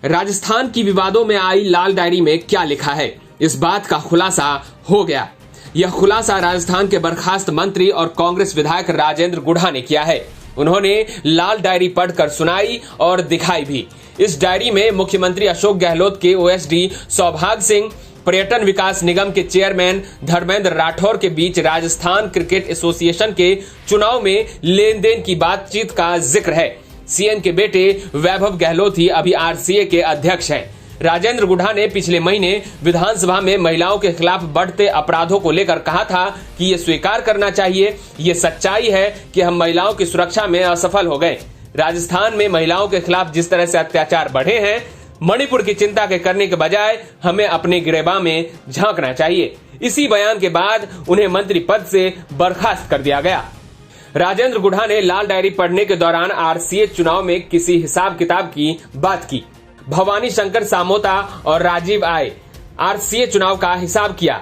राजस्थान की विवादों में आई लाल डायरी में क्या लिखा है, इस बात का खुलासा हो गया। यह खुलासा राजस्थान के बर्खास्त मंत्री और कांग्रेस विधायक राजेंद्र गुढ़ा ने किया है। उन्होंने लाल डायरी पढ़कर सुनाई और दिखाई भी। इस डायरी में मुख्यमंत्री अशोक गहलोत के ओएसडी सौभाग्य सिंह, पर्यटन विकास निगम के चेयरमैन धर्मेंद्र राठौर के बीच राजस्थान क्रिकेट एसोसिएशन के चुनाव में लेन देन की बातचीत का जिक्र है। सीएम के बेटे वैभव गहलोत ही अभी आरसीए के अध्यक्ष हैं। राजेंद्र गुढ़ा ने पिछले महीने विधानसभा में महिलाओं के खिलाफ बढ़ते अपराधों को लेकर कहा था कि ये स्वीकार करना चाहिए, ये सच्चाई है कि हम महिलाओं की सुरक्षा में असफल हो गए। राजस्थान में महिलाओं के खिलाफ जिस तरह से अत्याचार बढ़े हैं, मणिपुर की चिंता के करने के बजाय हमें अपने गिरेबान में झांकना चाहिए। इसी बयान के बाद उन्हें मंत्री पद से बर्खास्त कर दिया गया। राजेंद्र गुढ़ा ने लाल डायरी पढ़ने के दौरान आरसीए चुनाव में किसी हिसाब किताब की बात की। भवानी शंकर सामोता और राजीव आए आरसीए चुनाव का हिसाब किया।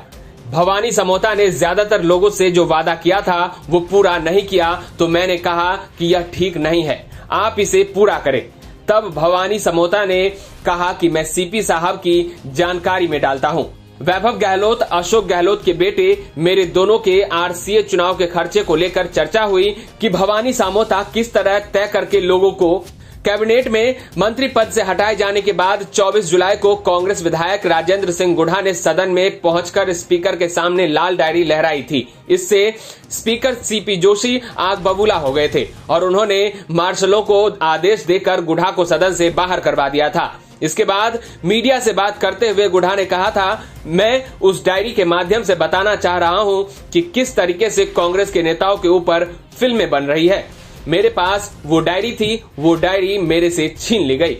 भवानी समोता ने ज्यादातर लोगों से जो वादा किया था वो पूरा नहीं किया, तो मैंने कहा कि यह ठीक नहीं है, आप इसे पूरा करें। तब भवानी समोता ने कहा कि मैं सीपी साहब की जानकारी में डालता हूं। वैभव गहलोत, अशोक गहलोत के बेटे, मेरे दोनों के आरसीए चुनाव के खर्चे को लेकर चर्चा हुई कि भवानी सामोता किस तरह तय करके लोगों को कैबिनेट में मंत्री पद से हटाए जाने के बाद 24 जुलाई को कांग्रेस विधायक राजेंद्र सिंह गुढ़ा ने सदन में पहुंचकर स्पीकर के सामने लाल डायरी लहराई थी। इससे स्पीकर सीपी जोशी आग बबूला हो गए थे और उन्होंने मार्शलों को आदेश देकर गुढ़ा को सदन से बाहर करवा दिया था। इसके बाद मीडिया से बात करते हुए गुढ़ा ने कहा था, मैं उस डायरी के माध्यम से बताना चाह रहा हूं कि किस तरीके से कांग्रेस के नेताओं के ऊपर फिल्में बन रही है। मेरे पास वो डायरी थी, वो डायरी मेरे से छीन ली गई।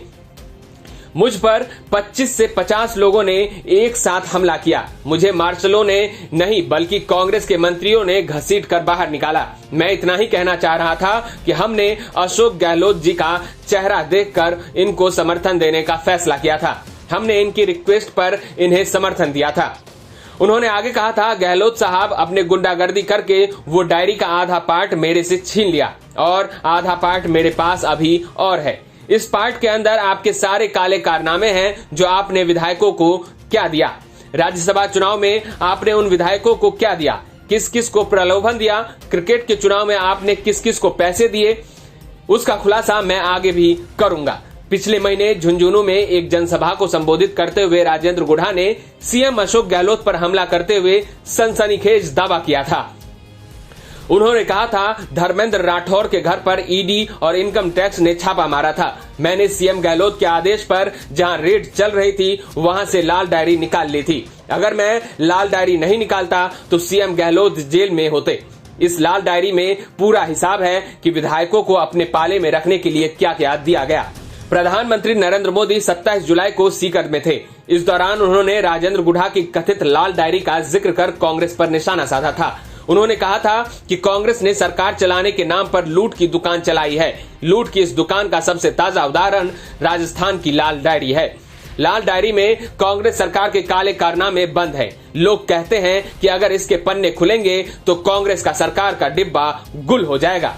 मुझ पर 25 से 50 लोगों ने एक साथ हमला किया। मुझे मार्शलों ने नहीं बल्कि कांग्रेस के मंत्रियों ने घसीट कर बाहर निकाला। मैं इतना ही कहना चाह रहा था कि हमने अशोक गहलोत जी का चेहरा देखकर इनको समर्थन देने का फैसला किया था। हमने इनकी रिक्वेस्ट पर इन्हें समर्थन दिया था। उन्होंने आगे कहा था, गहलोत साहब अपने गुंडागर्दी करके वो डायरी का आधा पार्ट मेरे से छीन लिया और आधा पार्ट मेरे पास अभी और है। इस पार्ट के अंदर आपके सारे काले कारनामे हैं जो आपने विधायकों को क्या दिया। राज्यसभा चुनाव में आपने उन विधायकों को क्या दिया, किस किस को प्रलोभन दिया, क्रिकेट के चुनाव में आपने किस किस को पैसे दिए, उसका खुलासा मैं आगे भी करूंगा। पिछले महीने झुंझुनू में एक जनसभा को संबोधित करते हुए राजेंद्र गुढ़ा ने सीएम अशोक गहलोत पर हमला करते हुए सनसनीखेज दावा किया था। उन्होंने कहा था, धर्मेंद्र राठौर के घर पर ईडी और इनकम टैक्स ने छापा मारा था। मैंने सीएम गहलोत के आदेश पर जहां रेड चल रही थी वहां से लाल डायरी निकाल ली थी। अगर मैं लाल डायरी नहीं निकालता तो सीएम गहलोत जेल में होते। इस लाल डायरी में पूरा हिसाब है कि विधायकों को अपने पाले में रखने के लिए क्या क्या दिया गया। प्रधानमंत्री नरेंद्र मोदी 27 जुलाई को सीकर में थे। इस दौरान उन्होंने राजेंद्र गुढ़ा की कथित लाल डायरी का जिक्र कर कांग्रेस पर निशाना साधा था। उन्होंने कहा था कि कांग्रेस ने सरकार चलाने के नाम पर लूट की दुकान चलाई है। लूट की इस दुकान का सबसे ताजा उदाहरण राजस्थान की लाल डायरी है। लाल डायरी में कांग्रेस सरकार के काले कारनामे बंद है। लोग कहते हैं कि अगर इसके पन्ने खुलेंगे तो कांग्रेस का सरकार का डिब्बा गुल हो जाएगा।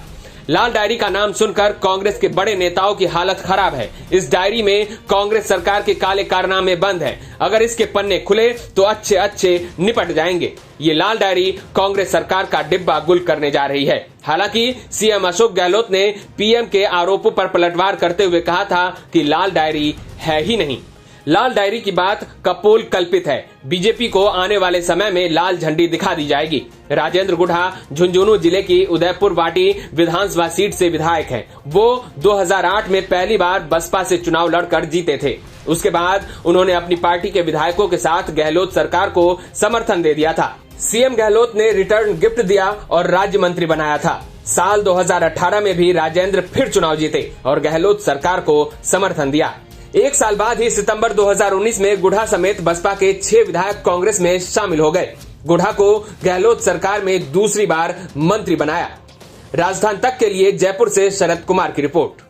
लाल डायरी का नाम सुनकर कांग्रेस के बड़े नेताओं की हालत खराब है। इस डायरी में कांग्रेस सरकार के काले कारनामे बंद हैं। अगर इसके पन्ने खुले तो अच्छे अच्छे निपट जाएंगे। ये लाल डायरी कांग्रेस सरकार का डिब्बा गुल करने जा रही है। हालांकि सीएम अशोक गहलोत ने पीएम के आरोपों पर पलटवार करते हुए कहा था कि लाल डायरी है ही नहीं। लाल डायरी की बात कपोल कल्पित है। बीजेपी को आने वाले समय में लाल झंडी दिखा दी जाएगी। राजेंद्र गुढ़ा झुंझुनू जिले की उदयपुर वाटी विधानसभा सीट से विधायक हैं। वो 2008 में पहली बार बसपा से चुनाव लड़कर जीते थे। उसके बाद उन्होंने अपनी पार्टी के विधायकों के साथ गहलोत सरकार को समर्थन दे दिया था। सीएम गहलोत ने रिटर्न गिफ्ट दिया और राज्य मंत्री बनाया था। साल 2018 में भी राजेंद्र फिर चुनाव जीते और गहलोत सरकार को समर्थन दिया। एक साल बाद ही सितंबर 2019 में गुढ़ा समेत बसपा के 6 विधायक कांग्रेस में शामिल हो गए। गुढ़ा को गहलोत सरकार में दूसरी बार मंत्री बनाया। राजधानी तक के लिए जयपुर से शरद कुमार की रिपोर्ट।